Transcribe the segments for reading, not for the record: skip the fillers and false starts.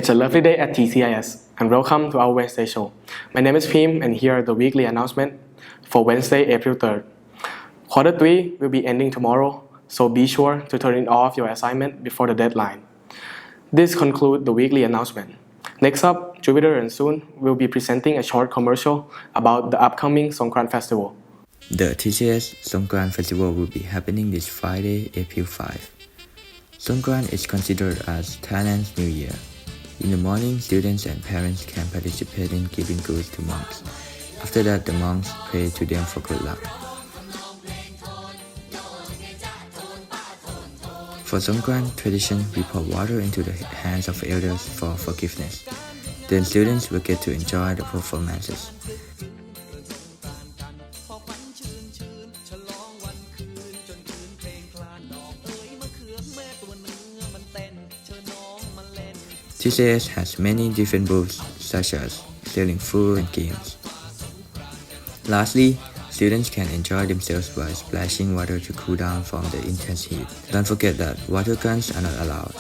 It's a lovely day at TCIS, and welcome to our Wednesday show. My name is Peem, and here are the weekly announcement for Wednesday, April 3rd. Quarter 3 will be ending tomorrow, so be sure to turn in off your assignment before the deadline. This concludes the weekly announcement. Next up, Jupiter and Zun will be presenting a short commercial about the upcoming Songkran Festival. The TCIS Songkran Festival will be happening this Friday, April 5. Songkran is considered as Thailand's New Year. In the morning, students and parents can participate in giving goods to monks. After that, the monks pray to them for good luck. For Songkran tradition, we pour water into the hands of elders for forgiveness. Then students will get to enjoy the performances. TCIS has many different booths such as selling food and games. Lastly, students can enjoy themselves by splashing water to cool down from the intense heat. Don't forget that water guns are not allowed.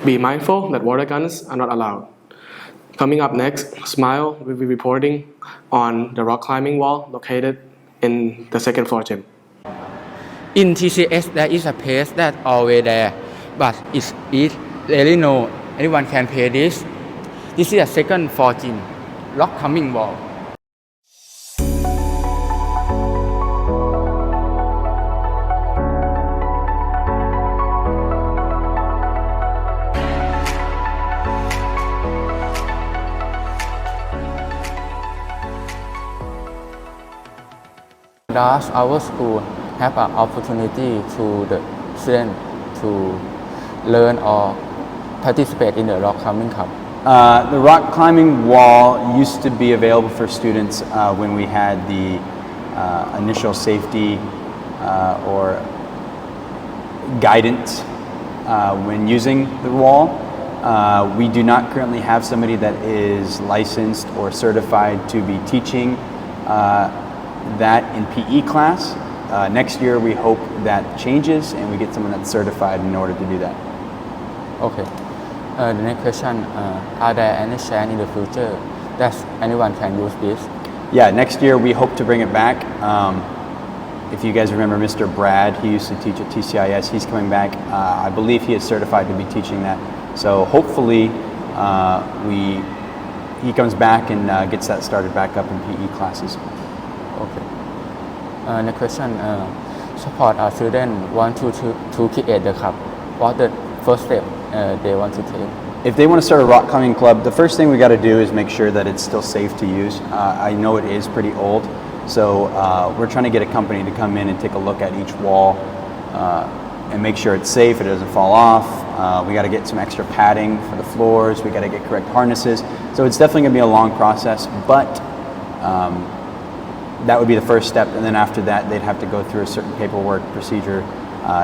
Be mindful that water guns are not allowed. Coming up next, Smile will be reporting on the rock climbing wall located in the second floor gym. In TCS, there is a place that always there, but it's really no anyone can pay this. This is a second floor gym, rock climbing wall. Does our school have an opportunity to the student to learn or participate in the rock climbing club? The rock climbing wall used to be available for students when we had the initial safety or guidance when using the wall. We do not currently have somebody that is licensed or certified to be teaching that in PE class. Next year we hope that changes and we get someone that's certified in order to do that. Okay. The next question, are there any chance in the future that anyone can use this? Yeah, next year we hope to bring it back. If you guys remember Mr. Brad, he used to teach at TCIS, he's coming back. I believe he is certified to be teaching that. So hopefully he comes back and gets that started back up in PE classes. Okay. Next question, support our students want to create the club. What the first step they want to take? If they want to start a rock climbing club, the first thing we got to do is make sure that it's still safe to use. I know it is pretty old, so we're trying to get a company to come in and take a look at each wall and make sure it's safe, it doesn't fall off. We got to get some extra padding for the floors. We got to get correct harnesses. So it's definitely going to be a long process, but that would be the first step, and then after that they'd have to go through a certain paperwork procedure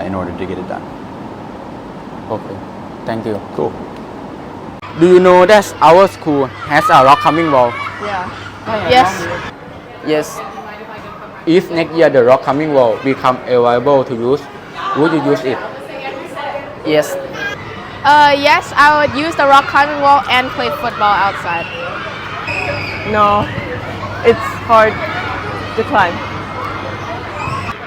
in order to get it done. Okay, thank you. Cool. Do you know that our school has a rock climbing wall? Yeah. Yes. Yes. If next year the rock climbing wall become available to use, would you use it? Yes. Yes, I would use the rock climbing wall and play football outside. No, it's hard to climb.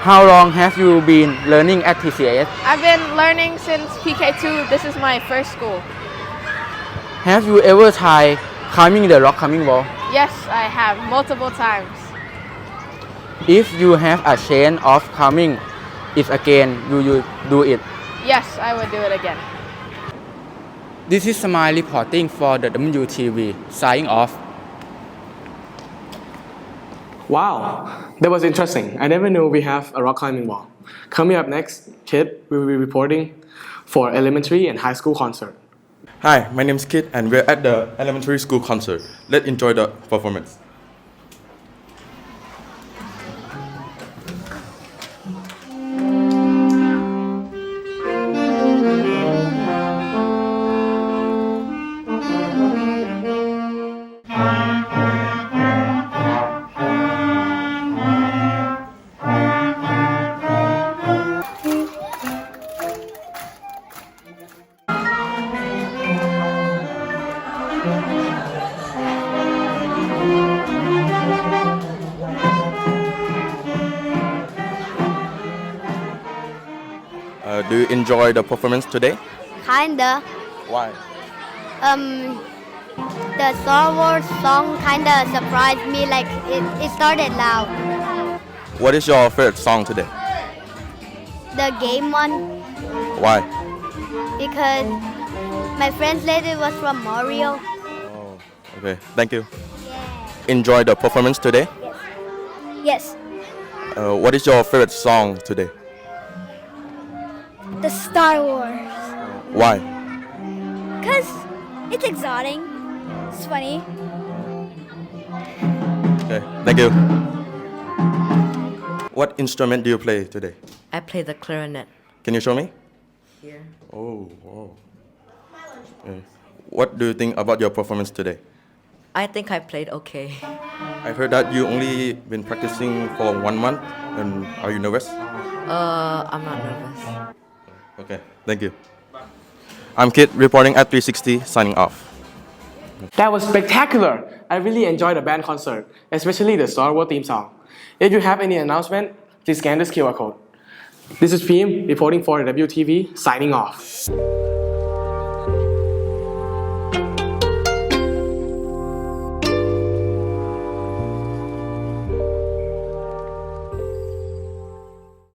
How long have you been learning at TCIS? I've been learning since PK2. This is my first school. Have you ever tried climbing the rock climbing wall? Yes, I have multiple times. If you have a chance of climbing it again, will you do it? Yes, I would do it again. This is Smile reporting for the WTV. Signing off. Wow, that was interesting. I never knew we have a rock climbing wall. Coming up next, Kit will be reporting for elementary and high school concert. Hi, my name is Kit and we're at the elementary school concert. Let's enjoy the performance. Do you enjoy the performance today? Kinda. Why? The Star Wars song kinda surprised me, like it started loud. What is your favorite song today? The game one, Why? because my translator was from Mario. Oh, okay. Thank you. Enjoy the performance today? Yes. What is your favorite song today? The Star Wars. Why? Because it's exciting. It's funny. Okay. Thank you. What instrument do you play today? I play the clarinet. Can you show me? Here. Oh, wow. Okay. What do you think about your performance today? I think I played okay. I've heard that you only been practicing for 1 month, and are you nervous? I'm not nervous. Okay, thank you. I'm Kit reporting at 360, signing off. That was spectacular. I really enjoyed the band concert, especially the Star Wars theme song. If you have any announcement, please scan this QR code. This is Peem reporting for WTV, signing off.